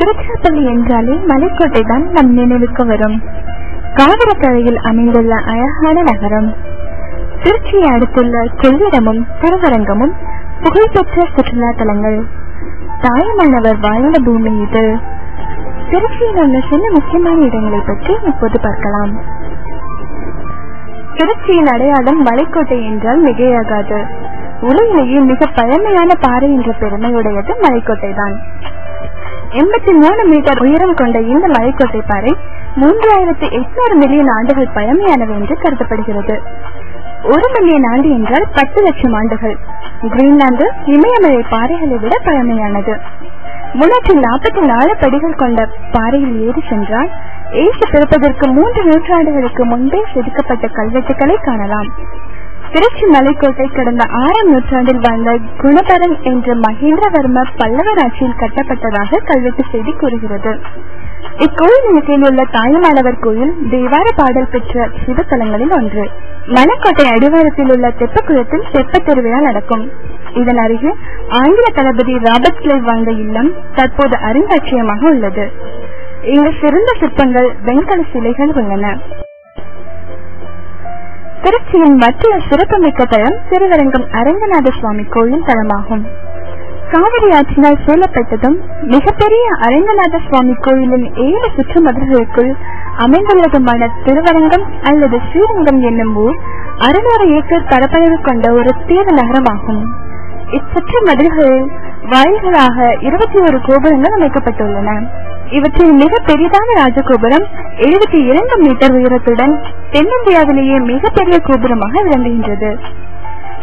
திருச்சிராப்பள்ளி என்றாலே மலைக்கோட்டை தான் நம் நினைவுக்கு வரும். காவிரிக்கரையில் அமைந்துள்ள அழகான நகரம். திருச்சியை அடுத்துள்ள கொள்ளிடமும் திருவரங்கமும் புகழ்பெற்ற சுற்றுலா தலங்கள். தாயுமானவர் வாழ்ந்த பூமி இது. திருச்சியில் உள்ள சில முக்கியமான இடங்களை பற்றி இப்போது பார்க்கலாம். திருச்சியின் அடையாளம் மலைக்கோட்டை என்றால் மிகையாகாது. உலகிலேயே மிக பழமையான பாறை என்ற பெருமையுடையது மலைக்கோட்டை தான். 83 மீட்டர் உயரம் கொண்ட இந்த மலைக்கோட்டை பாறை 3800 மில்லியன் ஆண்டுகள் பழமையானவை என்று கருதப்படுகிறது. 1 மில்லியன் ஆண்டு என்றால் 10 லட்சம் ஆண்டுகள். கிரீன்லாந்து இமயமலை பாறைகளை விட பழமையானது. 344 படிகள் கொண்ட பாறையில் ஏறி சென்றால் ஏசி பிறப்பதற்கு 3 நூற்றாண்டுகளுக்கு முன்பே செதுக்கப்பட்ட கல்வெட்டுக்களை காணலாம். திருச்சி மலைக்கோட்டை கடந்த 6ஆம் நூற்றாண்டில் வாழ்ந்த குணபரன் என்ற மகேந்திரவர்ம பல்லவர் ஆட்சியில் கட்டப்பட்டதாக கல்வெட்டு செய்தி கூறுகிறது. இக்கோயிலின் கீழ் உள்ள தாயுமானவர் கோயில் தேவார பாடல் பெற்ற சிவத்தலங்களில் ஒன்று. மலைக்கோட்டை அடிவாரத்தில் உள்ள தெப்பக்குளத்தில் தெப்ப திருவிழா நடக்கும். இதன் அருகே ஆங்கில தளபதி ராபர்ட் கிளைவ் வாழ்ந்த இல்லம் தற்போது அருங்காட்சியகமாக உள்ளது. இங்கு சிறந்த சிற்பங்கள், வெண்கல சிலைகள் உள்ளன. திருச்சியின் மற்றொரு சிறப்புமிக்க தலம் திருவரங்கம் அரங்கநாத சுவாமி கோயில் தலமாகும். காவிரி ஆற்றினால் சூழப்பட்டதும் மிகப்பெரிய அரங்கநாத சுவாமி கோயிலின் 7 சுற்று மதில்களுக்குள் அமைந்துள்ளதுமான திருவரங்கம் அல்லது ஸ்ரீரங்கம் என்னும் ஊர் 600 ஏக்கர் பரப்பளவு கொண்ட ஒரு தீவு நகரமாகும். இச்சுற்று மதில்களில் வாயில்களாக 21 கோபுரங்கள் அமைக்கப்பட்டுள்ளன. இவற்றில் மிக பெரிதான ராஜகோபுரம் 72 மீட்டர் உயரத்துடன் தென்னிந்தியாவிலேயே மிகப்பெரிய கோபுரமாக விளங்குகின்றது.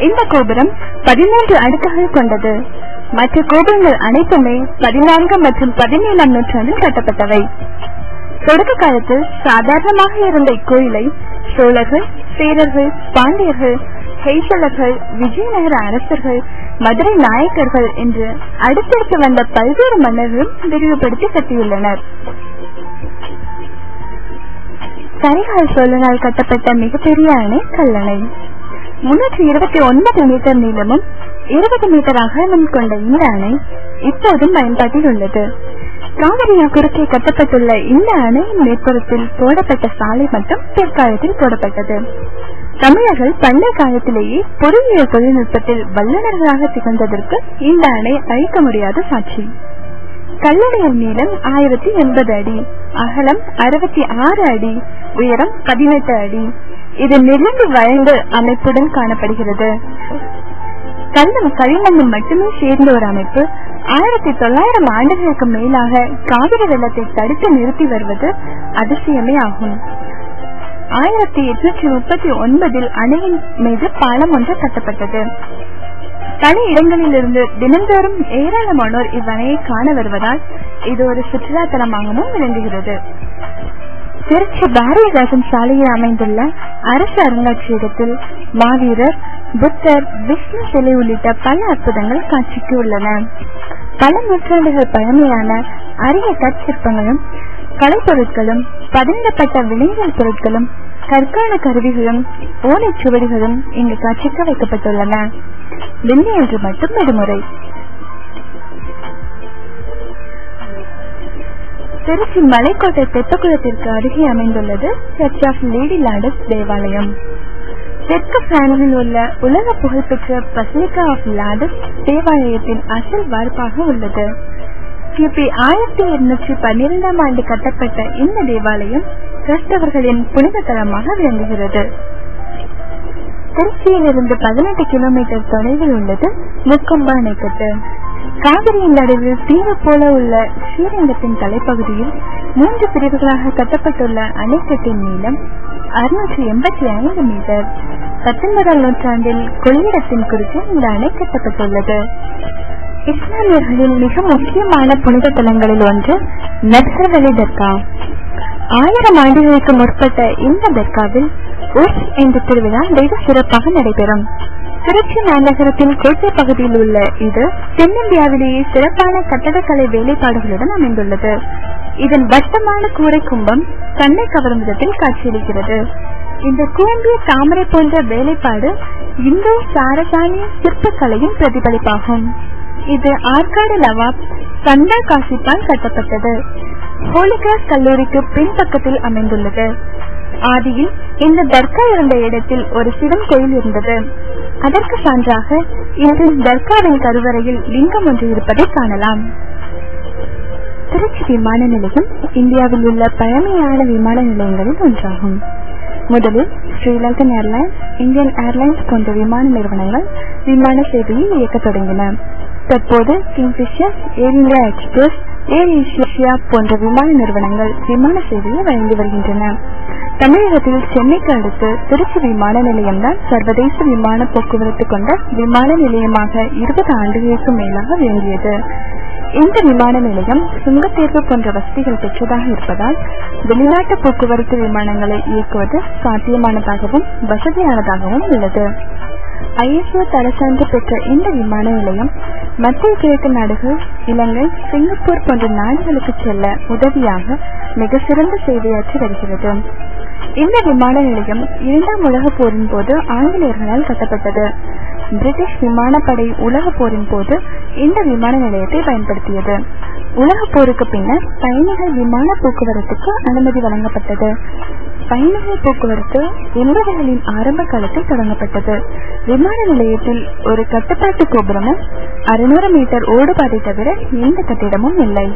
இந்த கோபுரம் 13 அடுக்குகள் கொண்டது. மற்ற கோபுரங்கள் அனைத்துமே 14 மற்றும் 17ஆம் நூற்றாண்டில் கட்டப்பட்டவை. தொடக்க காலத்தில் சாதாரணமாக இருந்த இக்கோயிலை சோழர்கள், சேரர்கள், பாண்டியர்கள், ஹெய்சலர்கள், விஜயநகர அரசர்கள், மதுரை நாயக்கர்கள் என்று அடுத்தடுத்து வந்த பல்வேறு மன்னர்களும் விரிவுபடுத்தி கட்டியுள்ளனர். கரிகால் சோழனால் கட்டப்பட்ட மிகப்பெரிய அணை கல்லணை. 329 மீட்டர் நீளமும் 20 மீட்டர் அகலமும் கொண்ட இந்த அணை இப்போதும் பயன்பாட்டில் உள்ளது. காவிரியில் குறுக்கே கட்டப்பட்டுள்ள இந்த அணையின் மேற்புறத்தில் போடப்பட்ட சாலை மட்டும் பிற்காலத்தில் போடப்பட்டது. தமிழர்கள் பண்டைய காலத்திலேயே பொறியியல் தொழில்நுட்பத்தில் வல்லுநர்களாக திகழ்ந்ததற்கு இந்த அணை அழிக்க முடியாத சாட்சி. கல்லணையின் நீளம் 1080 அடி, அகலம் 66 அடி, உயரம் 18 அடி. இது நெருங்கி வளைந்த அமைப்புடன் காணப்படுகிறது. கல்லும் களிமண்ணும் மட்டுமே சேர்ந்த ஒரு அமைப்பு 1900 ஆண்டுகளுக்கு மேலாக காவிரி வெள்ளத்தை தடுத்து நிறுத்தி வருவது அதிசயமே ஆகும். 1839 அணையின் மீது பாலம் ஒன்று கட்டப்பட்டது. பல இடங்களில் இருந்து தினந்தோறும் ஏராளமானோர் இவ்வணையை காண வருவதால் இது ஒரு சுற்றுலா தலமாகவும் விளங்குகிறது. திருச்சி பாரதிதாசன் சாலையில் அமைந்துள்ள அரசு அருங்காட்சியகத்தில் மாவீரர், புத்தர், விஷ்ணு சிலை உள்ளிட்ட பல அற்புதங்கள் காட்சிக்கு உள்ளன. பல நூற்றாண்டுகள் பழமையான அரிய கற்சிற்பங்களும், கலைப்பொருட்களும், பதங்கப்பட்ட விளையாட்டு பொருட்களும், கற்கால கருவிகளும், ஓலைச்சுவடிகளும் இங்கு காட்சிக்கு வைக்கப்பட்டுள்ளன. வெள்ளி என்று மட்டும் விடுமுறை. திருச்சி மலைக்கோட்டை தெப்பக்குளத்திற்கு அருகே அமைந்துள்ளது சர்ச் ஆஃப் லேடி லார்டஸ் தேவாலயம். தெற்கு பிரான்சில் உள்ள உலக புகழ்பெற்ற பசிலிகா ஆஃப் லார்டஸ் தேவாலயத்தின் அசல் வார்ப்பாக உள்ளது. கிபி 1212ஆம் ஆண்டு கட்டப்பட்ட இந்த தேவாலயம் கிறிஸ்தவர்களின் புனித தலமாக விளங்குகிறது. திருச்சியில் இருந்து 18 கிலோமீட்டர் தொலைவில் உள்ளது முக்கொம்பு அணைக்கட்டு. காவிரியின் நடுவில் தீவு போல உள்ள ஸ்ரீரங்கத்தின் தலைப்பகுதியில் 3 பிரிவுகளாக கட்டப்பட்டுள்ள அணைக்கட்டின் நீளம் 685 மீட்டர். 19ஆம் நூற்றாண்டில் கொள்ளிடத்தின் குறுக்கே இந்த அணை கட்டப்பட்டுள்ளது. இஸ்லாமியர்களின் மிக முக்கியமான புனித தலங்களில் ஒன்று நட்சர்வலி தர்கா. 1000 ஆண்டுகளுக்கு முற்பட்ட இந்த தர்காவில் உர்ஸ் என்ற திருவிழா வெகு சிறப்பாக நடைபெறும். திருச்சி மாநகரத்தின் கோட்டை பகுதியில் உள்ள இது தென்னிந்தியாவிலேயே சிறப்பான கட்டடக்கலை வேலைப்பாடுகளுடன் அமைந்துள்ளது. இதன் வட்டமான கூரை கும்பம் கண்ணை கவரும் விதத்தில் காட்சியளிக்கிறது. இந்த கூம்பிய தாமரை போன்ற வேலைப்பாடு இந்தோ சாரசானிய சிற்பக்கலையின் பிரதிபலிப்பாகும். இது ஆற்காடு நவாப் சந்தா காசிப்பால் கட்டப்பட்டது. ஹோலிகிராஸ் கல்லூரிக்கு பின்பக்கத்தில் அமைந்துள்ளது. ஆதியில் இந்த தர்கா இருந்த இடத்தில் ஒரு சிவன் கோயில் இருந்தது. அதற்கு சான்றாக இன்று தர்காவின் கருவறையில் லிங்கம் ஒன்று இருப்பதை காணலாம். திருச்சி விமான நிலையம் இந்தியாவில் உள்ள பழமையான விமான நிலையங்களில் ஒன்றாகும். முதலில் ஸ்ரீலங்கன் ஏர்லைன்ஸ், இந்தியன் ஏர்லைன்ஸ் போன்ற விமான நிறுவனங்கள் விமான சேவையை இயக்க தொடங்கின. தற்போது கிங்ஃபிஷர், ஏர் இந்தியா எக்ஸ்பிரஸ், ஏர் ஏசியா போன்ற விமான நிறுவனங்கள் விமான சேவையை வழங்கி வருகின்றன. தமிழகத்தில் சென்னைக்கு அடுத்து திருச்சி விமான நிலையம்தான் சர்வதேச விமான போக்குவரத்து கொண்ட விமான நிலையமாக 20 ஆண்டுகளுக்கு மேலாக விளங்கியது. இந்த விமான நிலையம் சுங்கத்தேர்வு போன்ற வசதிகள் பெற்றதாக இருப்பதால் வெளிநாட்டு போக்குவரத்து விமானங்களை இயக்குவது சாத்தியமானதாகவும் வசதியானதாகவும் உள்ளது. ISO தரச்சான்று பெற்ற இந்த விமான நிலையம் மத்திய கிழக்கு நாடுகள், இலங்கை, சிங்கப்பூர் போன்ற நாடுகளுக்கு செல்ல உதவியாக மிக சிறந்த சேவையாற்றி வருகிறது. இந்த விமான நிலையம் 2ஆம் உலகப் போரின் போது ஆங்கிலேயர்களால் கட்டப்பட்டது. பிரிட்டிஷ் விமானப்படை உலகப் போரின் போது இந்த விமான நிலையத்தை பயன்படுத்தியது. உலகப் போருக்கு பின்னர் பயணிகள் விமான போக்குவரத்துக்கு அனுமதி வழங்கப்பட்டது. பயணிகள் போக்குவரத்து 80களின் ஆரம்ப காலத்தில் தொடங்கப்பட்டது. விமான நிலையத்தில் ஒரு கட்டுப்பாட்டு கோபுரமும் 600 மீட்டர் ஓடுபாதை தவிர எந்த கட்டிடமும் இல்லை.